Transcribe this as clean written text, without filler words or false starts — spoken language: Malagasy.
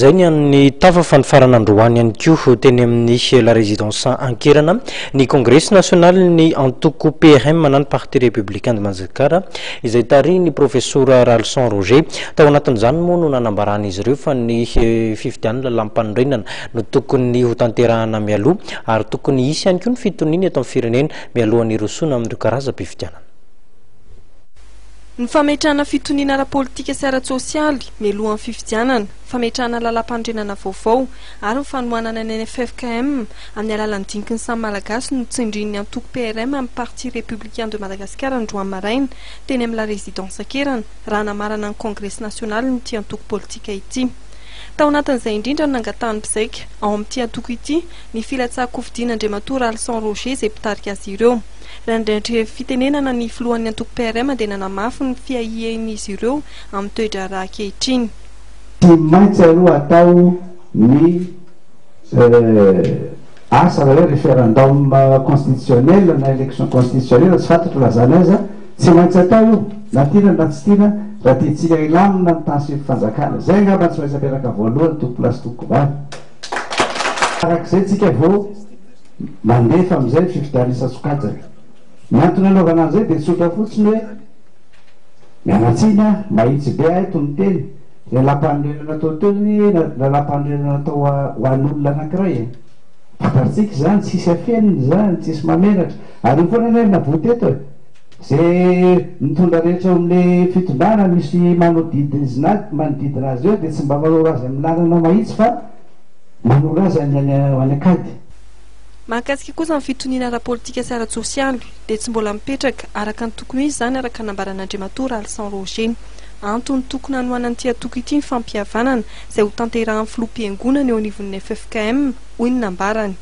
Zay ny tava fanfarana androany ihany koa teny amin'ny la Résidence Ankerana ny kongresy nasionaly ny antoko PRM ny Parti Républicain de Madagascar izay tary ny professeur Ralison Roger tao anatin'izany moa no nanambaran'izy ireo fa ny fifidianana lalampanorenana no tokony ho tanterahana mialoha ary tokony hisy ihany koa ny fitoniana eto amin'ny firenena mialohan'ny rosona amin'ireo karazam-pifidianana. Ny fametrahana fitoniana ara-politika sy ara-tsosialy mialohan'ny fifidianana, fametrahana lalampanorenana vaovao ary ny fanohanana ny FFKM amin'ny alalan'ny dinikiny samy malagasy no tsindrin'ny antoko PRM amin'ny Parti Républicain de Madagascar androany maraina teny amin'ny la Résidence Ankerana raha namarana ny kongresy nasionaly ny ity antoko politika ity. Tao anatin'izay indrindra no nangatahany mpizaika ao amin'ity antoko ity ny filatsaham-kofidian'Andriamatoa Ralison Roger izay mpitarika azy ireo. Nandrendre fitenenana ny filohan'ny antoko PRM dia nanamafy ny fiahian'izy ireo amin'ny toetra raha ankehitriny. Tsy maintsy aloha atao ny asa hoe référendum constitutionnel na élection constitutionnelle tsy fantatro lazana aiza tsy maintsy atao io na tiana na tsy tiana raha tiantsika ilamina ny tany sy fanjakana zay angamba tsy maintsy aperaka voalohany tokolasy tokovavy arak'izay tsika vao mandefa amin'izay fifidianisa-sokajaka. Ny antony anaovana an'izay dia tsotra fotsiny hoe mianatsina mahitsy be ato ny teny lalampanorenana atao teny lalampanorenana atao ho an'olona anankiray fantaritsika zany tsisy afeniny zany tsisy mamenatra ary foana na voteto zay mitondra rehetra amin'le fitondrana misy manodidina azy eo dia tsy mba manoro azy amin'ny lalana mahitsy fa manoro azy any akady. Mahakasika kosa ny fitoniana ara-politika sy ara-tsosialy dia tsy mbola mipetraka araka ny tokony izy zany araka nambaran'Andriamatoa Ralison Roger. Antony tokony hanohanan'ity antoko ity ny fampihavanana izay ho tanterahan'ny filoham-piangonana eo anivon'ny FFKM hoy ny nambarany.